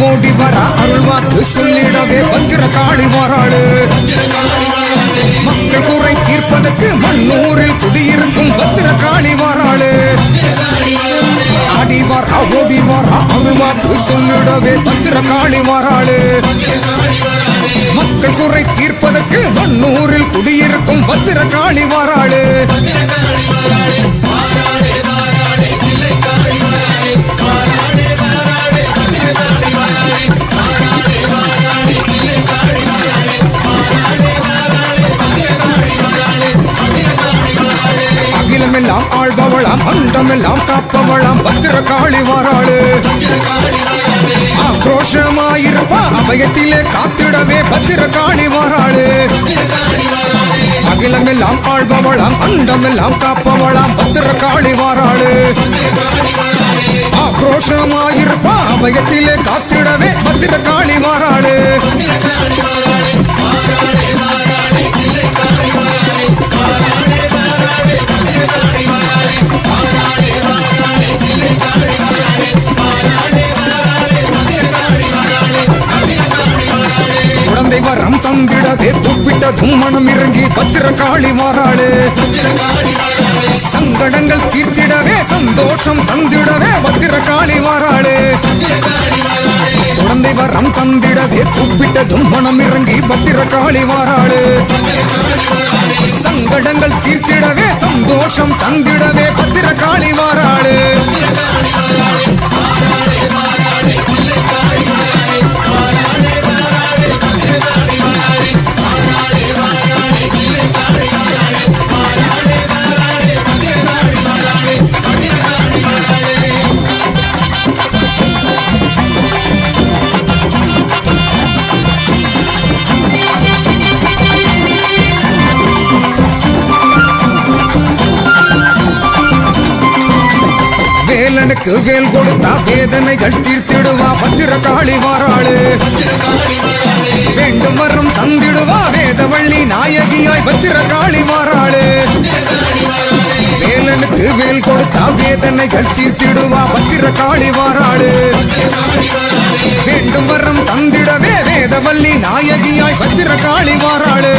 ஓடி வர அருள்வாக்கு சொல்லிடவே பத்திர காளி வாராளு. மக்கள் குறை தீர்ப்பதற்கு மண்ணூரில் குடியிருக்கும் பத்திர காளி வாராளு. ஆடி வர ஓடி வர அருள்வாக்கு சொல்லிடவே பத்திர காளி வாராளு. மக்கள் குறை தீர்ப்பதற்கு மண்ணூரில் குடியிருக்கும் பத்திர காளி வாராளு. அகிலமெல்லாம் ஆள்பவளாம் அண்டமெல்லாம் காப்பவளாம் பத்திர காளி வாராளு. ஆக்ரோஷமாயிருப்பா அபயத்திலே காத்திடவே பத்திர காளி வாராளு. அகிலமெல்லாம் ஆள்பவளாம் அண்டமெல்லாம் காப்பவளாம் பத்திர காளி வாராளு. ஆக்ரோஷமாயிருப்பா அபயத்திலே காத்திடவே பத்திர காளி வாராளு. குழந்தை வரம் தந்திடவே கூப்பிட்டதும் மனம் இறங்கி பத்திர காளி வாராளு. சங்கடங்கள் தீர்த்திடவே சந்தோஷம் தந்திடவே பத்திர காளி வாராளு. குழந்தை வரம் தந்திடவே கூப்பிட்டதும் மனம் இறங்கி பத்திர காளி வாராளு. சங்கடங்கள் தீர்த்திடவே சந்தோஷம் தந்திடவே பத்திர காளி வாராளு. வேலனுக்கு வேல் கொடுத்தா வேதனைகள் தீர்த்திடுவா பத்திர காளி வாராளு. வேண்டும் வரம் தந்திடுவா வேதவள்ளி நாயகியாய் பத்திர காளி வாராளு. வேலனுக்கு வேல் கொடுத்தா வேதனைகள் தீர்த்திடுவா பத்திர காளி வாராளு. வேண்டும் வரம் தந்திடவே வேதவள்ளி நாயகியாய் பத்திர காளி வாராளு.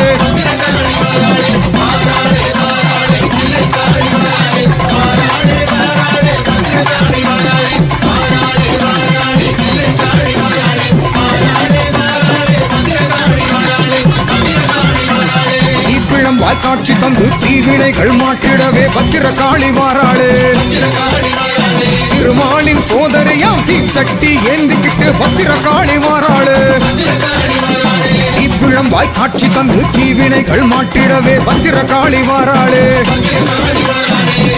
காட்சி தந்து தீவினைகள் மாட்டிடவே பத்திர காளி வாராளு. திருமாலின் சோதரியாம் தீச்சட்டி ஏந்திக்கிட்டு பத்திர காளி வாராளு. இப்பிழம்பாய் காட்சி தந்து தீவினைகள் மாட்டிடவே பத்திர காளி வாராளு.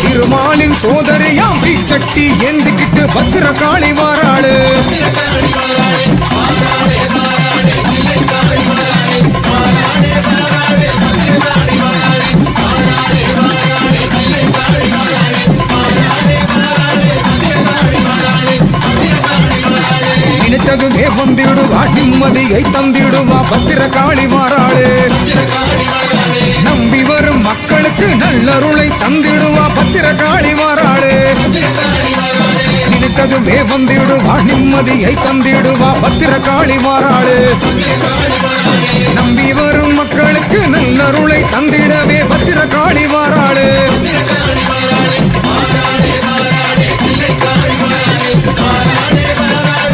திருமாலின் சோதரியாம் தீச்சட்டி ஏந்திக்கிட்டு பத்திர காளி வாராளு. நினைத்ததுமே வந்திடுவா நிம்மதியை தந்திடுவா பத்திர காளி வாராளு. நம்பி வரும் மக்களுக்கு நல்லருளை தந்திடுவா பத்திர காளி வாராளு. நினைத்ததுமே வந்திடுவா நிம்மதியை தந்திடுவா பத்திர காளி வாராளு. நம்பி வரும் மக்களுக்கு நல்லருளை தந்திடவே பத்திர காளி வாராளு. வாராளே வாராளே வாராளே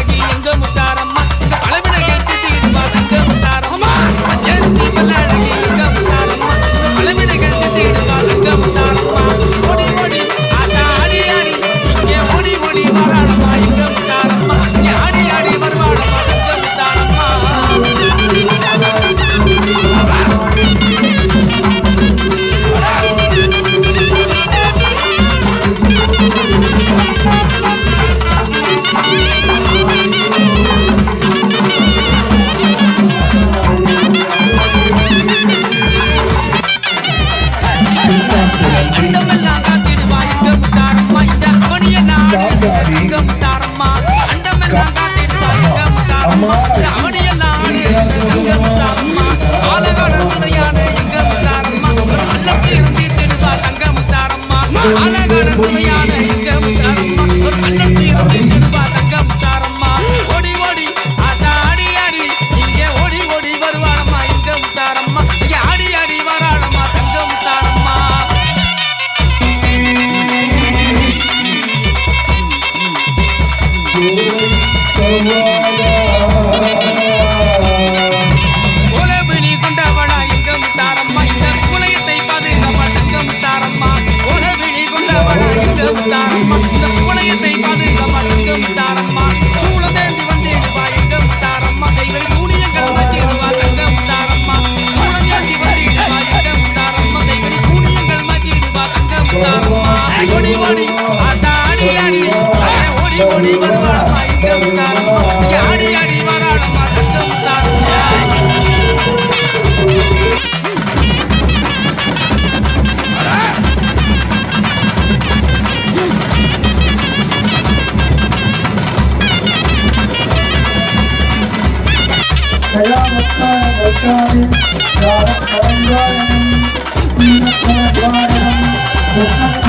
அழகி எங்க முத்தாரம்மா இந்த பழவினைகள் தித்திடுவா தங்க முத்தாரம்மா பச்சரிசி பல்லழகி எங்க முத்தாரம்மா இந்த பழவினைகள் தித்திடுவா தங்க முத்தாரம்மா ஓடி ஓடி ஆத்தா ஆடி ஆடி இங்கே ஓடி ஓடி வராளம்மா எங்க முத்தாரம்மா இங்கே ஆடி ஆடி வருவாளம்மா தங்க முத்தாரம்மா அண்டமெல்லாம் காத்திடுவா எங்க முத்தாரம்மா இந்த அவனிய நாடு எங்க முத்தாரம்மா அண்டமெல்லாம் காத்திடுவா எங்க முத்தாரம்மா இந்த அவனிய நாடு எங்க முத்தாரம்மா ஆலகாடல் துணையான எங்க முத்தாரம்மா ஒரு பள்ளத்தில் இருந்திடுவா தங்க முத்தாரம்மா ஆலகாடல் துணையான எங்க முத்தாரம்மா ஒரு பள்ளத்தில் இருந்திடுவா தங்க முத்தாரம்மா ஓடி ஓடி ஆத்தா ஆடி ஆடி இங்கே ஓடி ஓடி வருவாளம்மா எங்க முத்தாரம்மா இங்கே ஆடி ஆடி வராளம்மா தங்க முத்தாரம்மா கோலவிழி கொண்டவளா எங்க முத்தாரம்மா இந்த குலையத்தை பாதுகாப்பா தங்க முத்தாரம்மா கோலவிழி கொண்டவளா எங்க முத்தாரம்மா இந்த குலையத்தை பாதுகாப்பா தங்க முத்தாரம்மா சூளதேந்தி வந்திடுவா எங்க முத்தாரம்மா செய்வரி சூனியங்கள் மாற்றிடுவா தங்க முத்தாரம்மா சூளதேந்தி வந்திடுவா எங்க முத்தாரம்மா செய்வரி சூனியங்கள் மாற்றிடுவா தங்க முத்தாரம்மா ஓடி ஓடி ஆத்தா ஆடி ஆடி ஓடி ஓடி வருவாளம்மா எங்க முத்தாரம்மா இங்கே ஆடி ஆடி வராளம்மா தங்க முத்தாரம்மா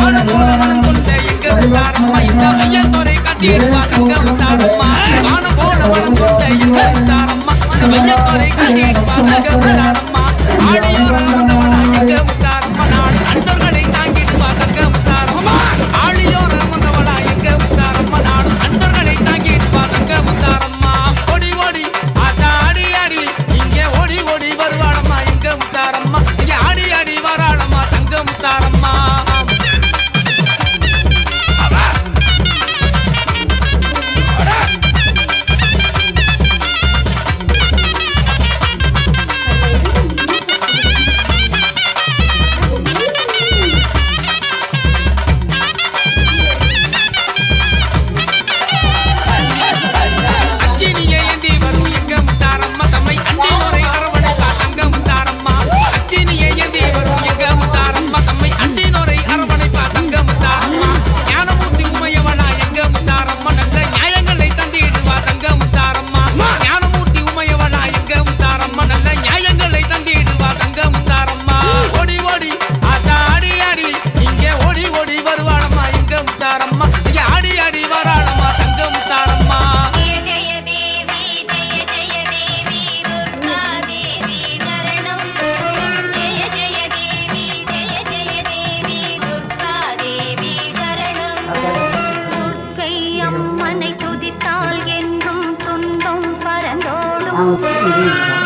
ஆன போல மனம் கொண்ட எங்க முத்தாரம்மா இந்த மையத்தோரை காத்திடுவா தங்க முத்தாரம்மா ஆன போல மனம் கொண்ட எங்க முத்தாரம்மா இந்த மையத்தோரை காத்திடுவா தங்க முத்தாரம்மா ஆடியோர அமர்ந்தவளா எங்க முத்தாரம்மா நாடு அன்பர்களை தாங்கிடுவா தங்க முத்தாரம்மா ஆடியோர அமர்ந்தவளா எங்க முத்தாரம்மா நாடு அன்பர்களை தாங்கிடுவா தங்க முத்தாரம்மா ஓடி ஓடி ஆத்தா ஆடி ஆடி இங்கே ஓடி ஓடி வருவாளம்மா எங்க முத்தாரம்மா இங்கே ஆடி ஆடி வராளம்மா தங்க முத்தாரம்மா அக்கினியை ஏந்தி வரும் எங்க முத்தாரம்மா தம்மை அண்டி முறை அரவணைப்பா தங்க முத்தாரம்மா அக்கினியை ஏந்தி வரும் எங்க முத்தாரம்மா தம்மை அண்டி நுரை அரவணைப்பா தங்க முத்தாரம்மா ஞானமூர்த்தி உமையவளா எங்க முத்தாரம்மா நல்ல நியாயங்களை தந்திடுவா தங்க முத்தாரம்மா ஞானமூர்த்தி உமையவளா எங்க முத்தாரம்மா நல்ல நியாயங்களை தந்திடுவா தங்க முத்தாரம்மா ஓடி ஓடி ஆத்தா ஆடி ஆடி இங்கே ஓடி ஓடி வருவாளம்மா எங்க முத்தாரம்மா இங்கே ஆடி ஆடி வராளம்மா தங்க முத்தாரம்மா ஜெய ஜெய தேவி ஜெய ஜெய தேவி துர்கா தேவி சரணம் ஜெய ஜெய தேவி ஜெய ஜெய தேவி துர்கா தேவி சரணம் துர்க்கை அம்மனை துதித்தால் என்றும் துன்பம் பறந்தோடும்